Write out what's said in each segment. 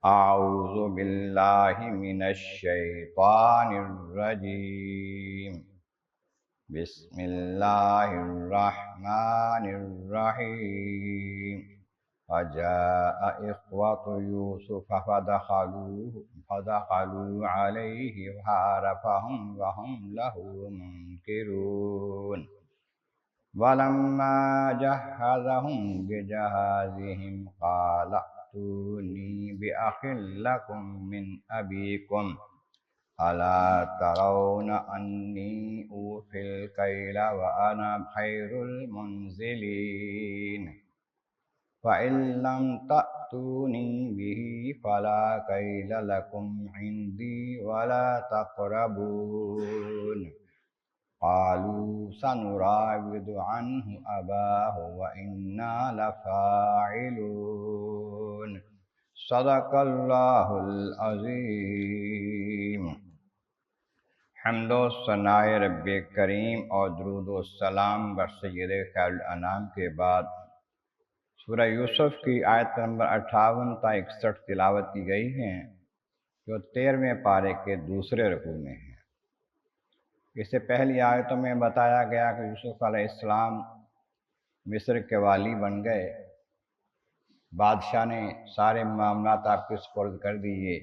أعوذ بالله من الشيطان الرجيم. بسم الله الرحمن الرحيم. وجاء إخوة يوسف فدخلوا عليه فعرفهم وهم له منكرون. ولما جهزهم بجهازهم قال ائتوني بأخ لكم من أبيكم ألا ترون أني أوفي الكيل وأنا خير المنزلين فإن لم تأتوني به فلا كيل لكم عندي ولا تقربون. قالوا سنراود عنه أباه وإنا لفاعلون. صدق اللہ العظیم. حمد و ثناء رب کریم اور درود و سلام بر سید خیر الانام کے بعد سورہ یوسف کی آیت نمبر 58 تا 61 تلاوت کی گئی ہیں، جو 13ویں پارے کے دوسرے رکوع میں ہیں۔ اس سے پہلی آیتوں میں بتایا گیا کہ یوسف علیہ السلام مصر کے والی بن گئے، بادشاہ نے سارے معاملات آپ کے سپرد کر دیے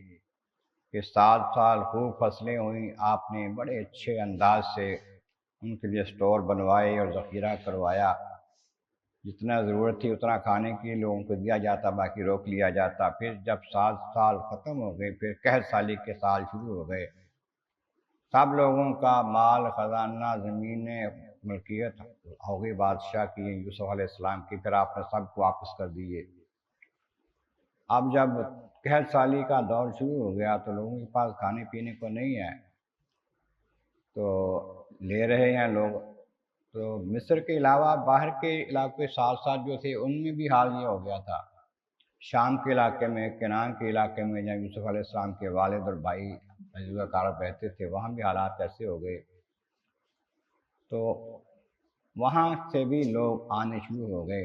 کہ 7 سال خوب فصلیں ہوئیں، آپ نے بڑے اچھے انداز سے ان کے لیے سٹور بنوائے اور ذخیرہ کروایا، جتنا ضرورت تھی اتنا کھانے کے لیے لوگوں کو دیا جاتا، باقی روک لیا جاتا۔ پھر جب 7 سال ختم ہو گئے، پھر قحط سالی کے سال شروع ہو گئے، سب لوگوں کا مال خزانہ زمینیں ملکیت ہو گئی بادشاہ کی، یوسف علیہ السلام کی، پھر آپ نے سب کو واپس کر دیے۔ اب جب قحط سالی کا دور شروع ہو گیا تو لوگوں کے پاس کھانے پینے کو نہیں ہے، تو لے رہے ہیں لوگ۔ تو مصر کے علاوہ باہر کے علاقے ساتھ ساتھ جو تھے ان میں بھی حال یہ ہو گیا تھا۔ شام کے علاقے میں، کنعان کے علاقے میں جہاں یوسف علیہ السلام کے والد اور بھائی عزیزہ کارب رہتے تھے، وہاں بھی حالات ایسے ہو گئے، تو وہاں سے بھی لوگ آنے شروع ہو گئے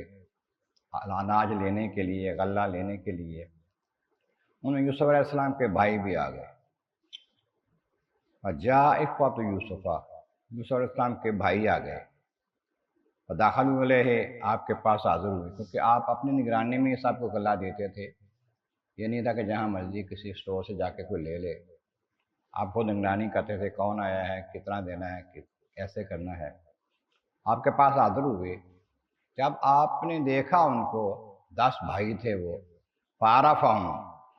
اناج لینے کے لیے، غلہ لینے کے لیے۔ انہیں یوسف علیہ السلام کے بھائی بھی آ گئے۔ وجاء اخوۃ یوسف، یوسف علیہ السلام کے بھائی آ گئے۔ فدخلوا علیہ، آپ کے پاس حاضر ہوئے، کیونکہ آپ اپنی نگرانی میں سب کو غلہ دیتے تھے، یہ نہیں تھا کہ جہاں مرضی کسی اسٹور سے جا کے کوئی لے لے، آپ خود نگرانی کرتے تھے کون آیا ہے، کتنا دینا ہے، ایسے کرنا ہے۔ آپ کے پاس حاضر ہوئے، جب آپ نے دیکھا ان کو، 10 بھائی تھے وہ، فعرفہم،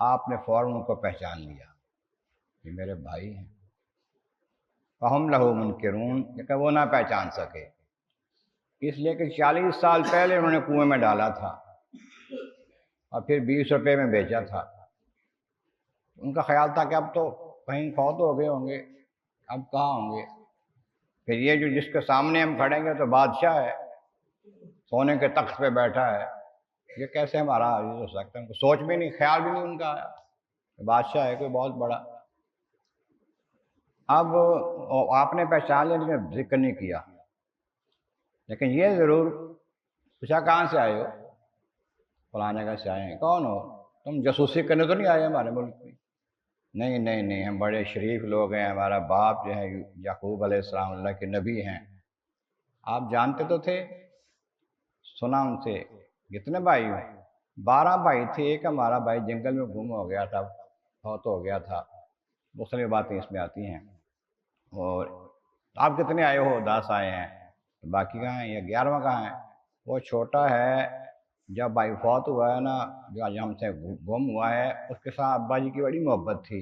آپ نے فوراً ان کو پہچان لیا، یہ میرے بھائی ہیں۔ فہم لہ منکرون، کہ وہ نہ پہچان سکے، اس لیے کہ 40 سال پہلے انہوں نے کنویں میں ڈالا تھا اور پھر 20 روپے میں بیچا تھا۔ ان کا خیال تھا کہ اب تو کہیں فوت ہو گئے ہوں گے، اب کہاں ہوں گے، پھر یہ جو جس کے سامنے ہم کھڑیں گے تو بادشاہ ہے، سونے کے تخت پہ بیٹھا ہے، یہ کیسے ہمارا عزیز ہو سکتا ہے؟ ان کو سوچ بھی نہیں، خیال بھی نہیں ان کا آیا کہ بادشاہ ہے کوئی بہت بڑا۔ اب آپ نے پہچان لیا لیکن ذکر نہیں کیا، لیکن یہ ضرور پوچھا کہاں سے آئے ہو؟ فلاں جگہ سے آئے ہیں۔ کون ہو تم؟ جاسوسی کرنے تو نہیں آئے ہمارے ملک میں؟ نہیں نہیں نہیں، ہم بڑے شریف لوگ ہیں، ہمارا باپ جو ہے یعقوب علیہ السلام اللہ کے نبی ہیں۔ آپ جانتے تو تھے؟ سنا ان سے۔ کتنے بھائی ہو؟ 12 بھائی تھے، ایک ہمارا بھائی جنگل میں گم ہو گیا تھا، فوت ہو گیا تھا، مختلف باتیں اس میں آتی ہیں۔ اور آپ کتنے آئے ہو؟ 10 آئے ہیں، باقی کہاں ہیں؟ یا 11واں کہاں ہے؟ وہ چھوٹا ہے، جب بھائی فوت ہوا ہے نا، جو آج ہم سے گم ہوا ہے، اس کے ساتھ ابا جی کی بڑی محبت تھی،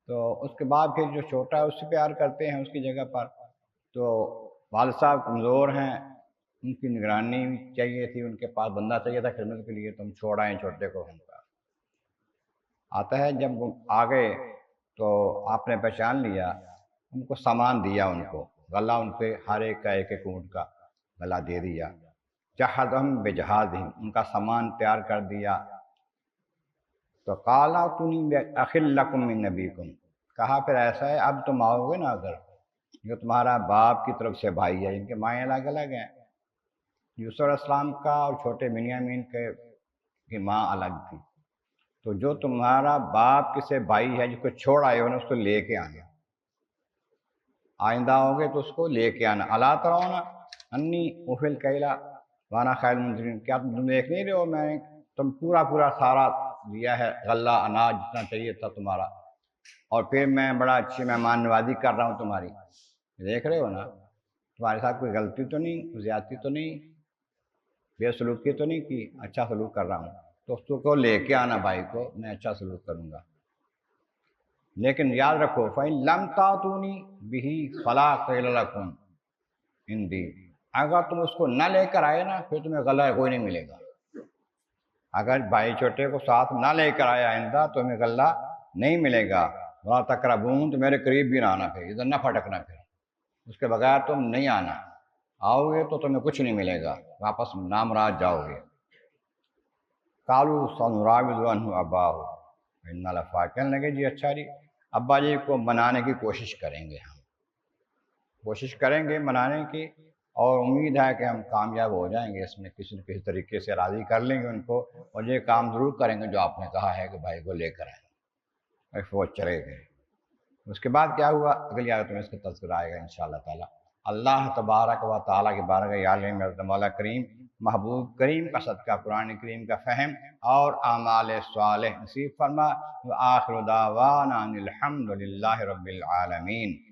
تو اس کے بعد پھر جو چھوٹا ہے اس سے پیار کرتے ہیں اس کی جگہ پر۔ تو والد صاحب کمزور ہیں، ان کی نگرانی چاہیے تھی، ان کے پاس بندہ چاہیے تھا خدمت کے لیے، تم چھوڑ آئے چھوٹے کو ہم کا آتا ہے۔ جب آ گئے تو آپ نے پہچان لیا، ان کو سامان دیا، ان کو غلہ، ان پہ ہر ایک کا ایک ایک اونٹ کا غلہ دے دیا۔ جہزہم بجہازہم، ان کا سامان تیار کر دیا۔ تو قال ائتونی بأخ لکم من ابیکم، کہا پھر ایسا ہے اب تم آؤ گے نا اگر، جو تمہارا باپ کی طرف سے بھائی ہے، ان کے مائیں الگ الگ ہیں، یوسف علیہ السلام کا اور چھوٹے بنیامین کی ماں الگ تھی، تو جو تمہارا باپ کسی بھائی ہے جس کو چھوڑ آئے ہو نا، اس کو لے کے آنا، آئندہ ہوگے تو اس کو لے کے آنا۔ اللہ ترون انی اوفل کیلا وانا خیر المنزلین، کیا تم دیکھ نہیں رہے ہو میں نے تم پورا سارا دیا ہے، غلہ اناج جتنا چاہیے تھا تمہارا، اور پھر میں بڑا اچھی مہمان نوازی کر رہا ہوں تمہاری، دیکھ رہے ہو نا؟ تمہارے ساتھ کوئی غلطی تو نہیں، کوئی زیادتی تو نہیں، بے سلوکی تو نہیں کی، اچھا سلوک کر رہا ہوں، تو اس کو لے کے آنا بھائی کو، میں اچھا سلوک کروں گا۔ لیکن یاد رکھو فَإِن لَمْ تَأْتُونِي بِهِ فَلَا قِيلَ لَكُمْ عِندِي، اگر تم اس کو نہ لے کر آئے نا پھر تمہیں غلہ کوئی نہیں ملے گا۔ اگر بھائی چھوٹے کو ساتھ نہ لے کر آئے آئندہ تو تمہیں غلہ نہیں ملے گا۔ وَلَا تَقْرَبُونَ، تو میرے قریب بھی نہ آنا، پھر ادھر نہ پھٹکنا، پھر اس کے بغیر تم نہیں آنا، آؤ گے تو تمہیں کچھ نہیں ملے گا، واپس نامراد جاؤ گے۔ قَالُوا سَنُرَاوِدُ عَنْهُ أَبَاهُ إِنَّا لَفَاعِلُونَ، کہنے لگے جی اچھا جی ابا جی کو منانے کی کوشش کریں گے، ہم کوشش کریں گے منانے کی، اور امید ہے کہ ہم کامیاب ہو جائیں گے اس میں، کسی نہ کسی طریقے سے راضی کر لیں گے ان کو، اور یہ کام ضرور کریں گے جو آپ نے کہا ہے کہ بھائی کو لے کر آئیں۔ اور وہ چلے گئے۔ اس کے بعد کیا ہوا اگلی آیت میں اس کا تذکرہ آئے گا انشاءاللہ تعالی۔ اللہ تبارک و تعالیٰ کی بارگاہ یا علیہ حضرت مولا کریم محبوب کریم کا صدقہ قرآن کریم کا فہم اور اعمال صالح نصیب فرما۔ وآخر دعوانا ان الحمد للہ رب العالمین۔